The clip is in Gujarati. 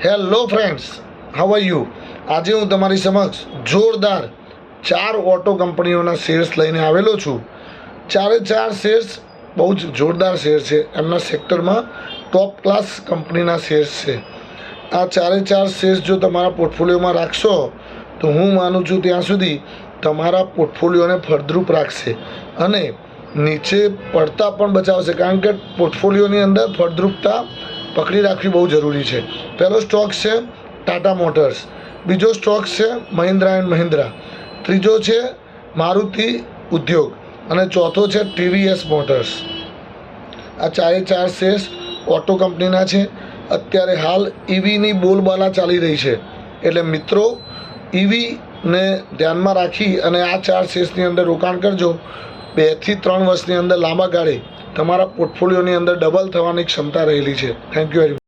Hello friends, how are you? આજે હું તમારી સમક્ષ જોરદાર 4 ઓટો કંપનીઓના શેર્સ લઈને આવેલો છું. ચારે 4 શેર્સ બહુ જ જોરદાર શેર છે. એમના સેક્ટરમાં ટોપ ક્લાસ કંપનીના શેર્સ છે. આ ચારે 4 શેર્સ જો તમારા પોર્ટફોલિયોમાં રાખશો તો હું માનું છું ત્યાં સુધી તમારા પોર્ટફોલિયોને ફળદ્રુપ રાખશે અને નીચે પડતા પણ બચાવશે, કારણ કે પોર્ટફોલિયોની અંદર ફળદ્રુપતા પકડી રાખવી બહુ જરૂરી છે. પહેલો સ્ટોક છે ટાટા મોટર્સ, બીજો સ્ટોક છે મહિન્દ્રા એન્ડ મહિન્દ્રા, ત્રીજો છે મારુતિ ઉદ્યોગ અને ચોથો છે ટીવીએસ મોટર્સ. આ ચારે 4 શેર્સ ઓટો કંપનીના છે. અત્યારે હાલ ઈવીની બોલબાલા ચાલી રહી છે, એટલે મિત્રો ઈવીને ધ્યાનમાં રાખી અને આ 4 શેર્સની અંદર રોકાણ કરજો. 2 થી 3 વર્ષની અંદર લાંબા ગાળે તમારા પોર્ટફોલિયોની અંદર ડબલ થવાની ક્ષમતા રહેલી છે. Thank you very much.